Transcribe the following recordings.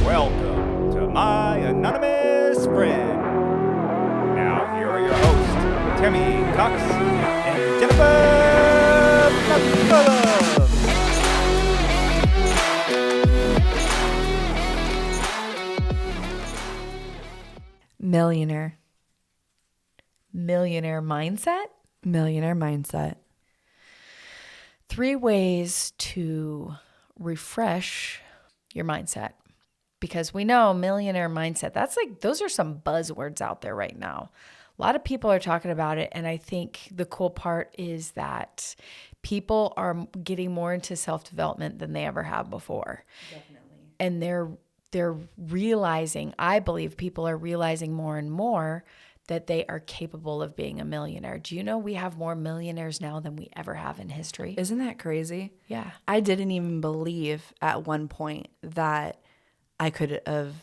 Welcome to my anonymous friend. Now, here are your hosts, Tammy Cox and Jennifer McCullough. Millionaire mindset. 3 ways to refresh your mindset. Because we know millionaire mindset, those are some buzzwords out there right now. A lot of people are talking about it. And I think the cool part is that people are getting more into self-development than they ever have before. Definitely. And they're realizing, I believe people are realizing more and more that they are capable of being a millionaire. Do you know we have more millionaires now than we ever have in history? Isn't that crazy? Yeah. I didn't even believe at one point that I could have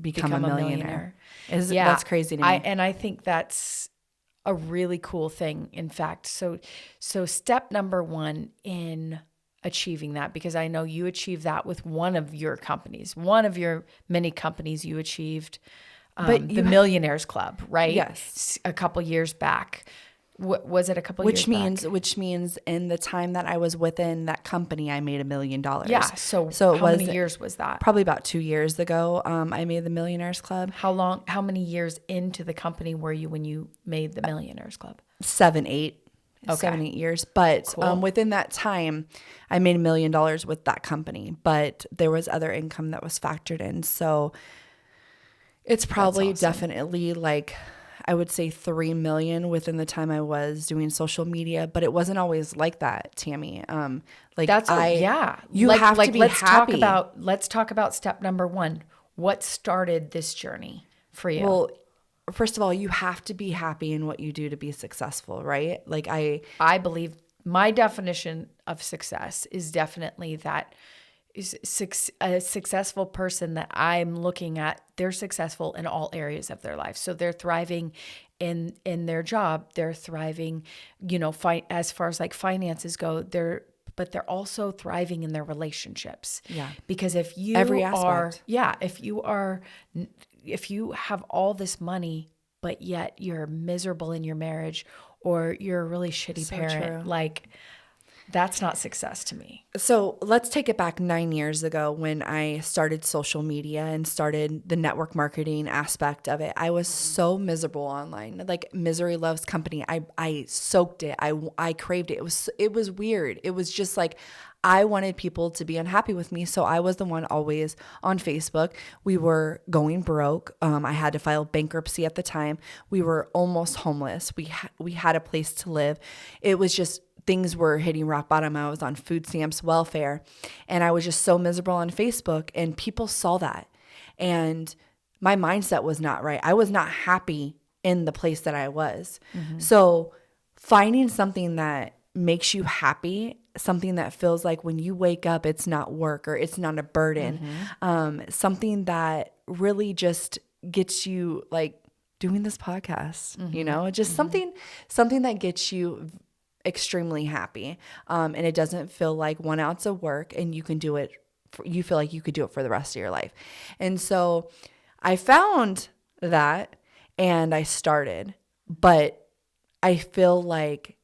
become a millionaire. That's crazy to me. And I think that's a really cool thing. In fact, so step number 1 in achieving that, because I know you achieved that with one of your companies, one of your many companies you achieved, the Millionaires Club, right? Yes. A couple years back. Was it a couple years back? Which means in the time that I was within that company, I made $1 million. Yeah. So how many years was that? Probably about 2 years ago. I made the Millionaires Club. How many years into the company were you when you made the Millionaires Club? 7, 8 years. But Cool. Within that time, I made $1 million with that company, but there was other income that was factored in. So it's probably definitely like, I would say 3 million within the time I was doing social media, but it wasn't always like that, Tammy. You have to be happy. Let's talk about step number 1. What started this journey for you? Well, first of all, you have to be happy in what you do to be successful, right? Like I believe my definition of success is definitely that is a successful person that I'm looking at, they're successful in all areas of their life. So they're thriving in their job, they're thriving, as far as like finances go, but they're also thriving in their relationships. Yeah. Because if you if you have all this money, but yet you're miserable in your marriage, or you're a really shitty parent, like that's not success to me. So let's take it back 9 years ago when I started social media and started the network marketing aspect of it. I was so miserable online. Like misery loves company. I soaked it. I craved it. It was weird. It was just like I wanted people to be unhappy with me. So I was the one always on Facebook. We were going broke. I had to file bankruptcy at the time. We were almost homeless. We had a place to live. It was just things were hitting rock bottom. I was on food stamps, welfare, and I was just so miserable on Facebook, and people saw that. And my mindset was not right. I was not happy in the place that I was. Mm-hmm. So finding something that makes you happy, something that feels like when you wake up, it's not work or it's not a burden, something that really just gets you like doing this podcast, just something that gets you extremely happy. And it doesn't feel like 1 ounce of work, and you can do it. You feel like you could do it for the rest of your life. And so I found that and I started, but I feel like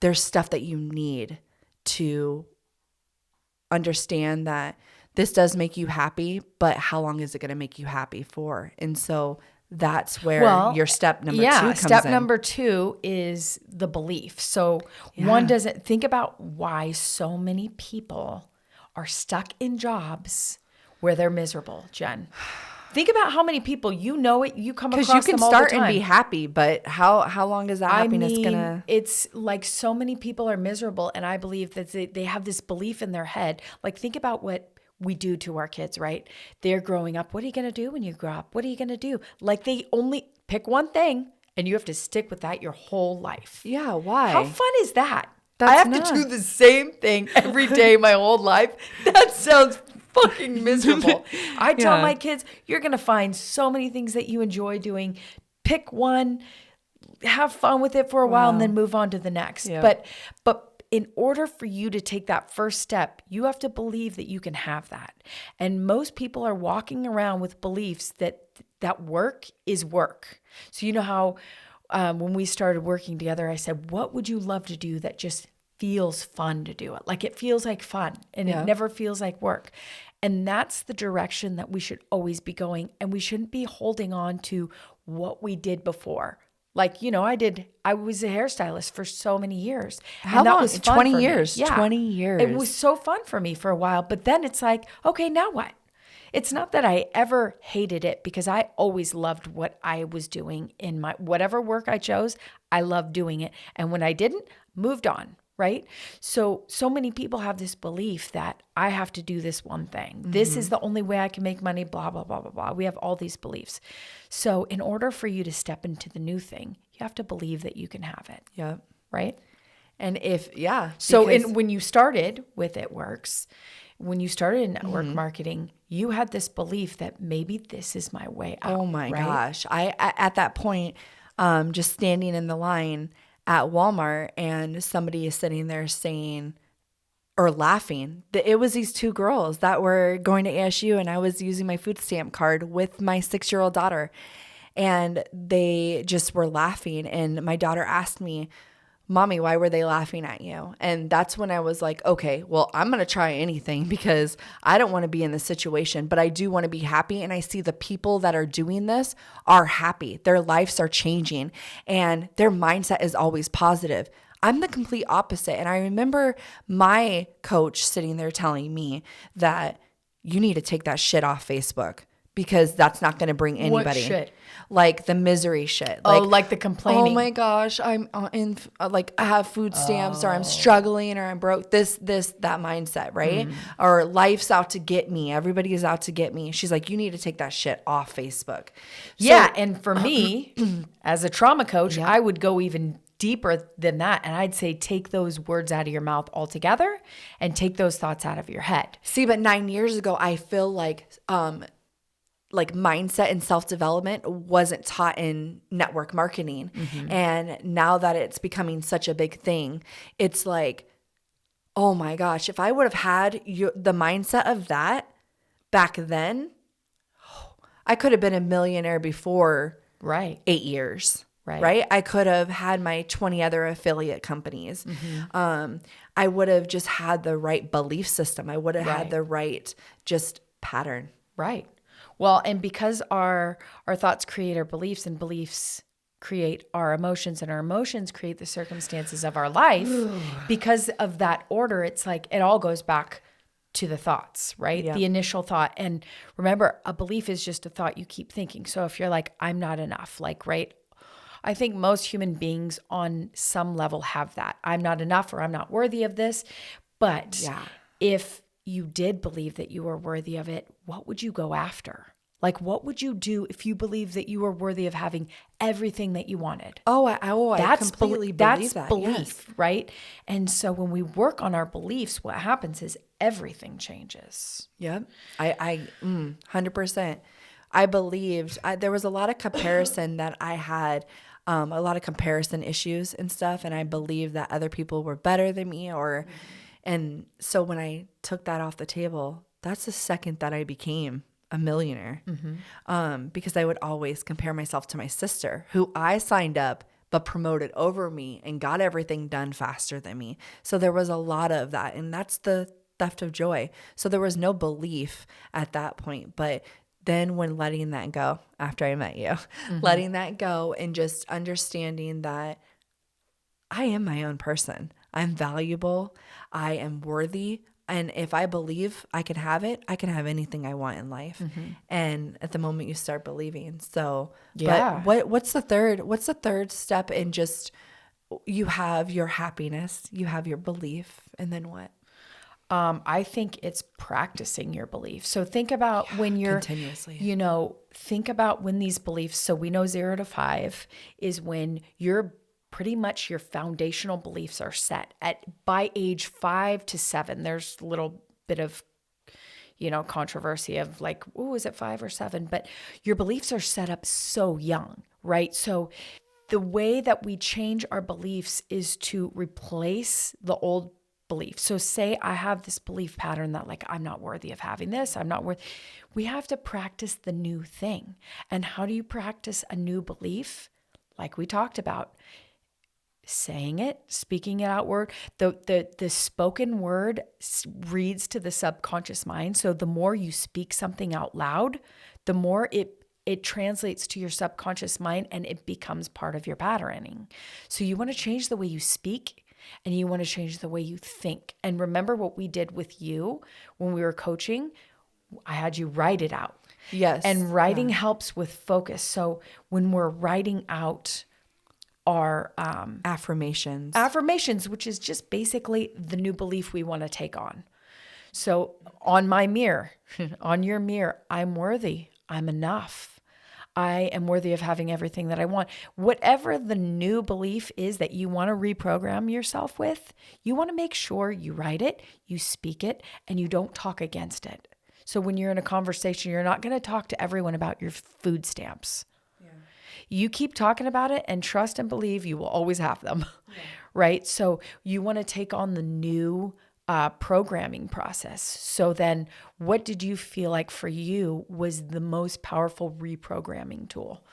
there's stuff that you need to understand that this does make you happy, but how long is it going to make you happy for? And so that's where your step number 2 comes in. Step number 2 is the belief. So one doesn't think about why so many people are stuck in jobs where they're miserable, Jen. Think about how many people you come across them all the time. Because you can start and be happy, but how long is that happiness gonna? It's like so many people are miserable, and I believe that they have this belief in their head. Like think about what we do to our kids, right? They're growing up. What are you going to do when you grow up? What are you going to do? Like they only pick one thing and you have to stick with that your whole life. Yeah. Why? How fun is that? I have to do the same thing every day my whole life. That sounds fucking miserable. I tell my kids, you're going to find so many things that you enjoy doing. Pick one, have fun with it for a while, and then move on to the next. Yeah. But in order for you to take that first step, you have to believe that you can have that. And most people are walking around with beliefs that work is work. So you know how when we started working together, I said, what would you love to do that just feels fun to do it? Like it feels like fun and it never feels like work. And that's the direction that we should always be going. And we shouldn't be holding on to what we did before. Like, I was a hairstylist for so many years. How and that long? was fun 20 for me. years. Yeah. 20 years. It was so fun for me for a while. But then it's like, okay, now what? It's not that I ever hated it because I always loved what I was doing in my whatever work I chose. I loved doing it. And when I didn't, moved on. Right? So many people have this belief that I have to do this one thing. Mm-hmm. This is the only way I can make money, blah, blah, blah, blah, blah. We have all these beliefs. So in order for you to step into the new thing, you have to believe that you can have it. Yeah. Right? And So when you started with It Works, when you started in network marketing, you had this belief that maybe this is my way out. Oh my right? gosh. I at that point, just standing in the line at Walmart and somebody is sitting there saying or laughing. It was these two girls that were going to ASU and I was using my food stamp card with my 6-year-old daughter. And they just were laughing. And my daughter asked me, Mommy, why were they laughing at you? And that's when I was like, okay, well, I'm going to try anything because I don't want to be in this situation, but I do want to be happy. And I see the people that are doing this are happy. Their lives are changing and their mindset is always positive. I'm the complete opposite. And I remember my coach sitting there telling me that you need to take that shit off Facebook because that's not going to bring anybody. What shit? Like the misery shit. Like the complaining. Oh my gosh, I'm I have food stamps or I'm struggling or I'm broke. This, that mindset, right? Or life's out to get me. Everybody is out to get me. She's like, you need to take that shit off Facebook. Yeah. And for me, as a trauma coach, I would go even deeper than that. And I'd say, take those words out of your mouth altogether and take those thoughts out of your head. See, but 9 years ago, I feel like mindset and self-development wasn't taught in network marketing. And now that it's becoming such a big thing, it's like, oh my gosh, if I would have had the mindset of that back then, I could have been a millionaire before 8 years. Right. I could have had my 20 other affiliate companies. I would have just had the right belief system. I would have had the right just pattern. Right. Well, and because our thoughts create our beliefs and beliefs create our emotions and our emotions create the circumstances of our life, because of that order, it's like it all goes back to the thoughts, right? Yeah. The initial thought. And remember, a belief is just a thought you keep thinking. So if you're like, I'm not enough, right? I think most human beings on some level have that. I'm not enough or I'm not worthy of this. But if you did believe that you were worthy of it, what would you go after? Like, what would you do if you believed that you were worthy of having everything that you wanted? I completely believe that. Belief, right? And so when we work on our beliefs, what happens is everything changes. Yep. 100%. I believed there was a lot of comparison that I had, a lot of comparison issues and stuff. And I believed that other people were better than me and so when I took that off the table, that's the second that I became a millionaire. Because I would always compare myself to my sister, who I signed up but promoted over me and got everything done faster than me. So there was a lot of that. And that's the theft of joy. So there was no belief at that point. But then when letting that go, after I met you, letting that go and just understanding that I am my own person. I'm valuable. I am worthy. And if I believe I can have it, I can have anything I want in life. And at the moment you start believing. So, but what's the third step in just, you have your happiness, you have your belief, and then what? I think it's practicing your belief. So think about when you're continuously, think about when these beliefs, so we know 0 to 5 is when you're pretty much your foundational beliefs are set by age 5 to 7. There's a little bit of, controversy of like, is it 5 or 7? But your beliefs are set up so young, right? So the way that we change our beliefs is to replace the old belief. So say I have this belief pattern that like, I'm not worthy of having this. I'm not worth. We have to practice the new thing. And how do you practice a new belief? Like we talked about, saying it, speaking it outward. The spoken word reads to the subconscious mind. So the more you speak something out loud, the more it translates to your subconscious mind and it becomes part of your patterning. So you want to change the way you speak and you want to change the way you think. And remember what we did with you when we were coaching? I had you write it out. Yes. And writing helps with focus. So when we're writing out our affirmations, which is just basically the new belief we want to take on. So on my mirror, on your mirror, I'm worthy. I'm enough. I am worthy of having everything that I want. Whatever the new belief is that you want to reprogram yourself with, you want to make sure you write it, you speak it, and you don't talk against it. So when you're in a conversation, you're not going to talk to everyone about your food stamps. You keep talking about it and trust and believe you will always have them, right? So you want to take on the new programming process. So then what did you feel like for you was the most powerful reprogramming tool?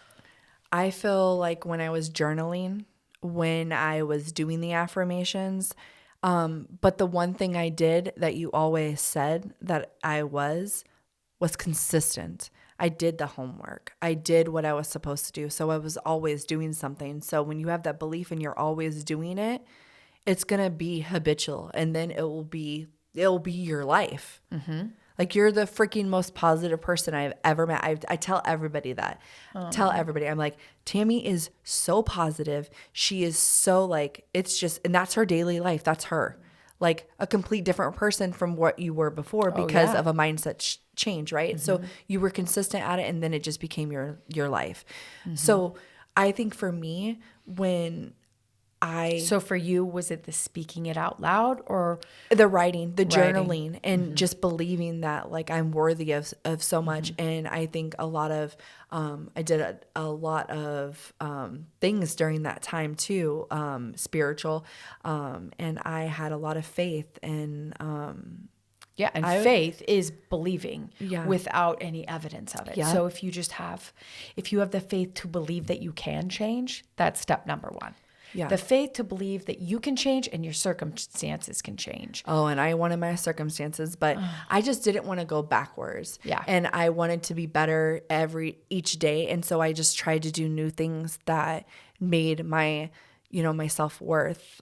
I feel like when I was journaling, when I was doing the affirmations, but the one thing I did that you always said that I was consistent. I did the homework. I did what I was supposed to do. So I was always doing something. So when you have that belief and you're always doing it, it's going to be habitual and then it'll be your life. Mm-hmm. Like you're the freaking most positive person I've ever met. I tell everybody that. Tell everybody. I'm like, Tammy is so positive. She is so like, it's just, and that's her daily life. That's her. Like a complete different person from what you were before because of a mindset change, right? Mm-hmm. So you were consistent at it and then it just became your life. Mm-hmm. So I think for me, So for you, was it the speaking it out loud or? The writing, the journaling, and just believing that like I'm worthy of so much. And I think a lot of, I did a lot of things during that time too, spiritual. And I had a lot of faith and faith is believing without any evidence of it. Yeah. So if you have the faith to believe that you can change, that's step number one. Yeah. The faith to believe that you can change and your circumstances can change. Oh, and I wanted my circumstances, but I just didn't want to go backwards. Yeah. And I wanted to be better each day. And so I just tried to do new things that made my self-worth,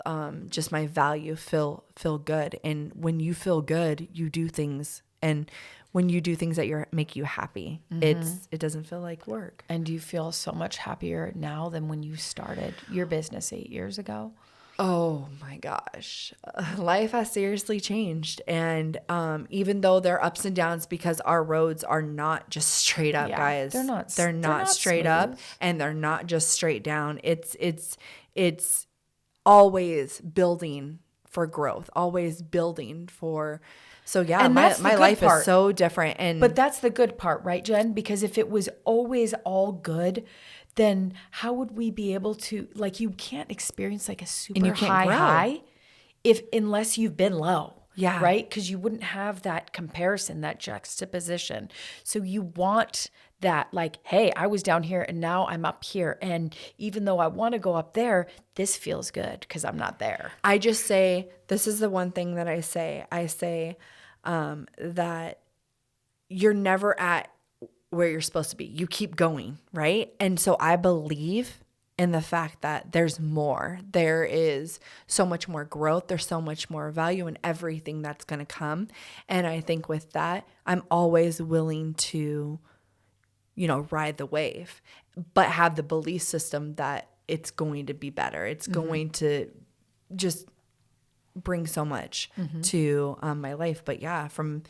just my value feel good. And when you feel good, you do things. And when you do things that make you happy, it doesn't feel like work. And do you feel so much happier now than when you started your business 8 years ago? Oh my gosh. Life has seriously changed. And even though there are ups and downs because our roads are not just straight up, guys. They're not straight smooth. Up and they're not just straight down. It's always building for growth, always building for. So yeah, and my life is so different. But that's the good part, right, Jen? Because if it was always all good, then how would we be able to, like, you can't experience like a super high unless you've been low. Yeah. Right? Because you wouldn't have that comparison, that juxtaposition. So you want that, like, hey, I was down here and now I'm up here. And even though I want to go up there, this feels good because I'm not there. I just say, this is the one thing that I say. I say that you're never at where you're supposed to be. You keep going, right? And so I believe in the fact that there's more. There is so much more growth. There's so much more value in everything that's going to come. And I think with that, I'm always willing to, ride the wave, but have the belief system that it's going to be better. It's going to just bring so much to my life. But yeah, from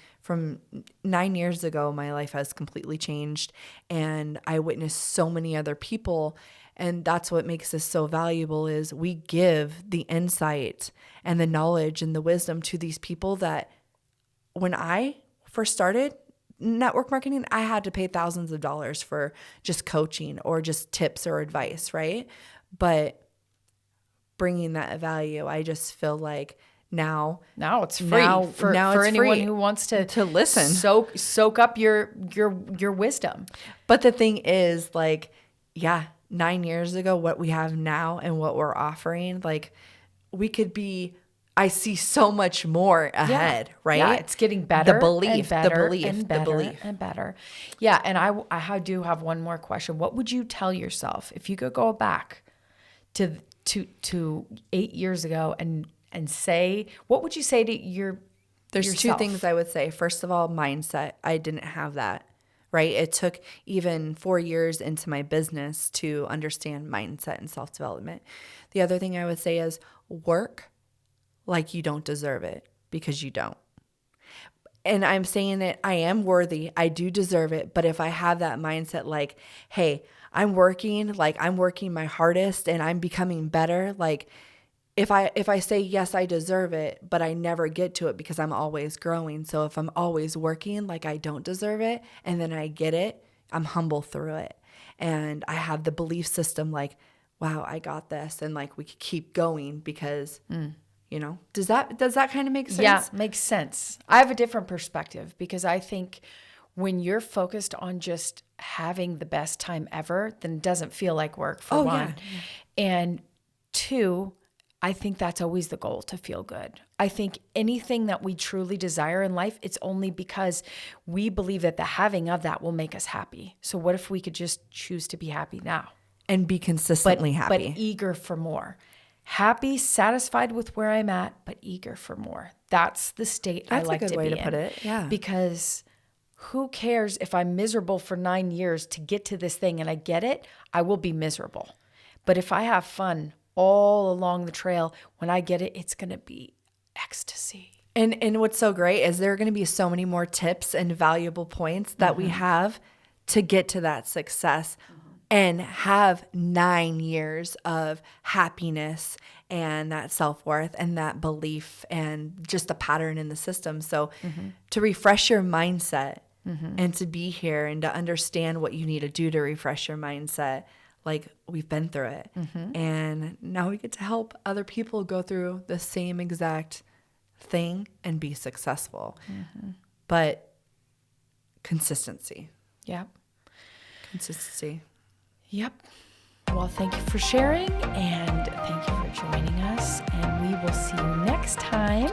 9 years ago, my life has completely changed, and I witnessed so many other people. And that's what makes this so valuable is we give the insight and the knowledge and the wisdom to these people that when I first started network marketing, I had to pay thousands of dollars for just coaching or just tips or advice, right? but bringing that value, I just feel like now it's free for it's anyone free who wants to listen, soak up your wisdom. But the thing is, like, 9 years ago, what we have now and what we're offering, like, we could be, I see so much more ahead, right? Yeah, it's getting better. The belief, and better, the belief, and the better, belief. and better. Yeah, and I do have one more question. What would you tell yourself if you could go back to 8 years ago and say, what would you say to There's yourself? 2 things I would say. First of all, mindset. I didn't have that, right? It took even 4 years into my business to understand mindset and self-development. The other thing I would say is work like you don't deserve it, because you don't. And I'm saying that I am worthy. I do deserve it. But if I have that mindset, like, hey, I'm working my hardest and I'm becoming better. Like, if I say, yes, I deserve it, but I never get to it because I'm always growing. So if I'm always working like I don't deserve it and then I get it, I'm humble through it. And I have the belief system like, wow, I got this. And like, we could keep going because, does that kind of make sense? Yeah, makes sense. I have a different perspective because I think when you're focused on just having the best time ever, then it doesn't feel like work, for one. Yeah. And 2, I think that's always the goal, to feel good. I think anything that we truly desire in life, it's only because we believe that the having of that will make us happy. So what if we could just choose to be happy now? And be consistently happy. But eager for more. Happy, satisfied with where I'm at, but eager for more. That's the state I like to be in. That's a good way to put it, yeah. Because who cares if I'm miserable for 9 years to get to this thing and I get it, I will be miserable. But if I have fun all along the trail, when I get it, it's going to be ecstasy. And what's so great is there are going to be so many more tips and valuable points that we have to get to that success and have 9 years of happiness and that self-worth and that belief and just a pattern in the system. So to refresh your mindset and to be here and to understand what you need to do to refresh your mindset, like, we've been through it. And now we get to help other people go through the same exact thing and be successful. But consistency. Yep. Consistency. Yep. Well, thank you for sharing, and thank you for joining us. And we will see you next time